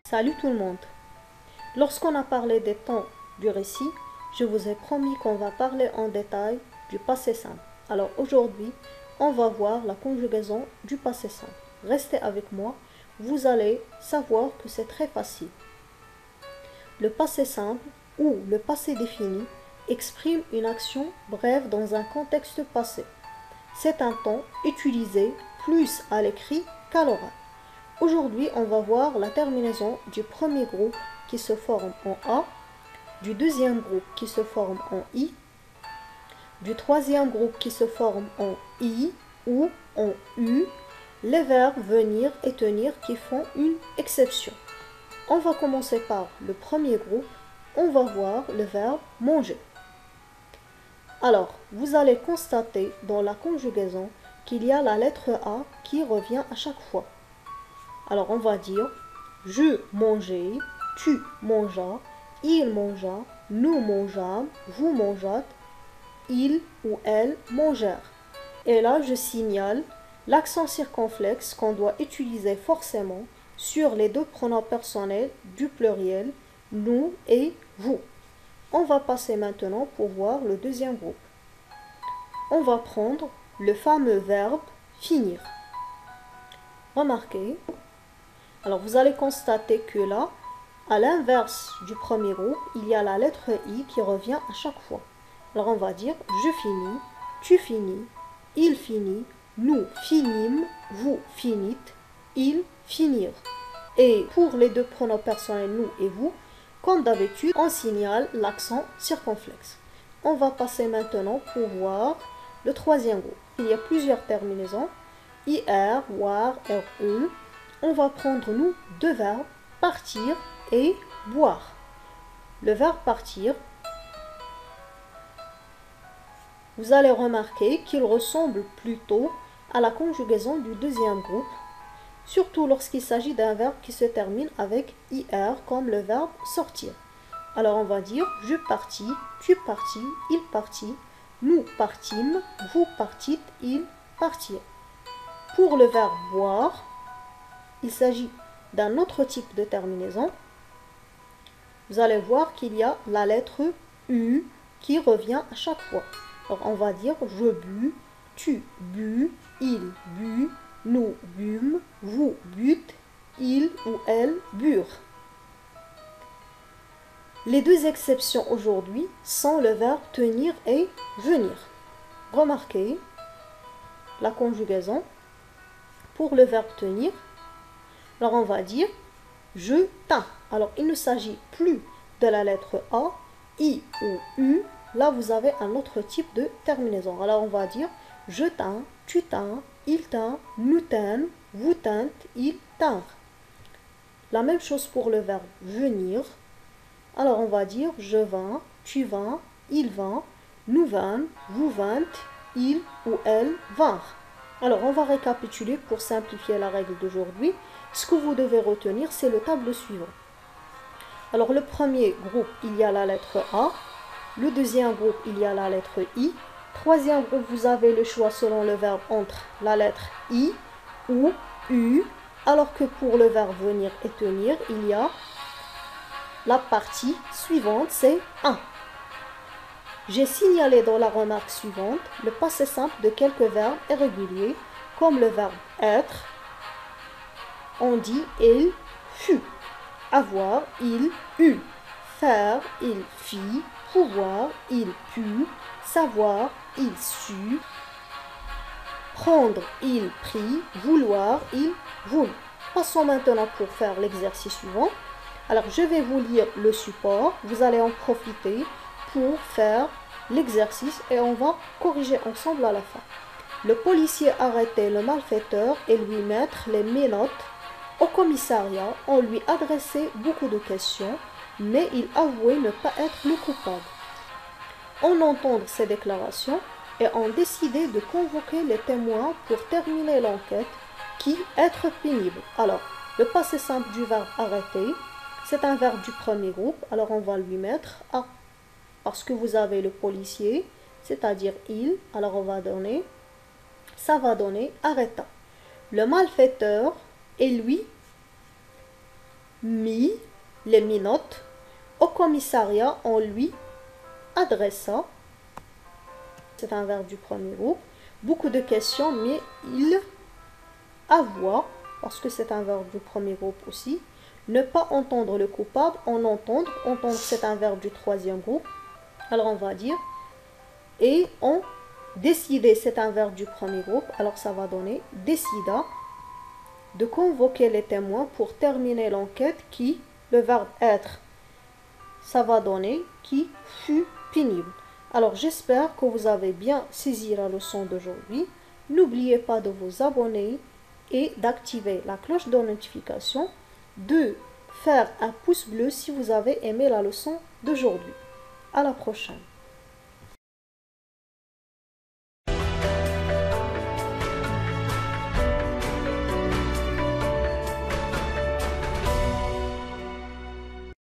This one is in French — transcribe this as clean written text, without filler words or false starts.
Salut tout le monde. Lorsqu'on a parlé des temps du récit, je vous ai promis qu'on va parler en détail du passé simple. Alors aujourd'hui, on va voir la conjugaison du passé simple. Restez avec moi, vous allez savoir que c'est très facile. Le passé simple ou le passé défini exprime une action brève dans un contexte passé. C'est un temps utilisé plus à l'écrit qu'à l'oral. Aujourd'hui, on va voir la terminaison du premier groupe qui se forme en A, du deuxième groupe qui se forme en I, du troisième groupe qui se forme en I ou en U, les verbes venir et tenir qui font une exception. On va commencer par le premier groupe, on va voir le verbe manger. Alors, vous allez constater dans la conjugaison qu'il y a la lettre A qui revient à chaque fois. Alors on va dire je mangeais, tu mangeas, il mangea, nous mangeâmes, vous mangeâtes, il ou elle mangèrent. Et là je signale l'accent circonflexe qu'on doit utiliser forcément sur les deux pronoms personnels du pluriel nous et vous. On va passer maintenant pour voir le deuxième groupe. On va prendre le fameux verbe finir. Remarquez. Alors vous allez constater que là, à l'inverse du premier groupe, il y a la lettre I qui revient à chaque fois. Alors on va dire je finis, tu finis, il finit, nous finîmes, vous finîtes, ils finirent. Et pour les deux pronoms personnels nous et vous, comme d'habitude, on signale l'accent circonflexe. On va passer maintenant pour voir le troisième groupe. Il y a plusieurs terminaisons, IR, WAR, RE. On va prendre nous deux verbes, partir et boire. Le verbe partir, vous allez remarquer qu'il ressemble plutôt à la conjugaison du deuxième groupe, surtout lorsqu'il s'agit d'un verbe qui se termine avec IR comme le verbe sortir. Alors on va dire je partis, tu partis, il partit, nous partîmes, vous partîtes, ils partirent. Pour le verbe boire, il s'agit d'un autre type de terminaison. Vous allez voir qu'il y a la lettre U qui revient à chaque fois. Alors on va dire je bus, tu bus, il but, nous bûmes, vous bûtes, il ou elle burent. Les deux exceptions aujourd'hui sont le verbe tenir et venir. Remarquez la conjugaison. Pour le verbe tenir, alors on va dire je tins. Alors il ne s'agit plus de la lettre A, I ou U. Là vous avez un autre type de terminaison. Alors on va dire je tins, tu tins, il tint, nous tînmes, vous tîntes, ils tinrent. La même chose pour le verbe venir. Alors on va dire je vins, tu vins, il vint, nous vînmes, vous vîntes, il ou elle vinrent. Alors on va récapituler pour simplifier la règle d'aujourd'hui. Ce que vous devez retenir, c'est le tableau suivant. Alors le premier groupe, il y a la lettre A. Le deuxième groupe, il y a la lettre I. Troisième groupe, vous avez le choix selon le verbe entre la lettre I ou U. Alors que pour le verbe venir et tenir, il y a la partie suivante, c'est 1. J'ai signalé dans la remarque suivante le passé simple de quelques verbes irréguliers, comme le verbe être. On dit il fut, avoir, il eut, faire, il fit, pouvoir, il put, savoir, il sut, prendre, il prit, vouloir, il voulut. Passons maintenant pour faire l'exercice suivant. Alors je vais vous lire le support, vous allez en profiter pour faire l'exercice et on va corriger ensemble à la fin. Le policier arrêtait le malfaiteur et lui mettre les menottes. Au commissariat, on lui adressait beaucoup de questions, mais il avouait ne pas être le coupable. On entend ces déclarations et on décidait de convoquer les témoins pour terminer l'enquête, qui être pénible. Alors, le passé simple du verbe arrêter, c'est un verbe du premier groupe, alors on va lui mettre A. Parce que vous avez le policier, c'est-à-dire il, alors on va donner, ça va donner arrêta. Le malfaiteur et lui, mis les minotes au commissariat, on lui adressa. C'est un verbe du premier groupe. Beaucoup de questions, mais il avoua, parce que c'est un verbe du premier groupe aussi. Ne pas entendre le coupable, en entendre. Entendre, c'est un verbe du troisième groupe. Alors on va dire. Et on décider, c'est un verbe du premier groupe. Alors ça va donner décida de convoquer les témoins pour terminer l'enquête qui, le verbe être, ça va donner qui fut pénible. Alors j'espère que vous avez bien saisi la leçon d'aujourd'hui. N'oubliez pas de vous abonner et d'activer la cloche de notification, de faire un pouce bleu si vous avez aimé la leçon d'aujourd'hui. À la prochaine.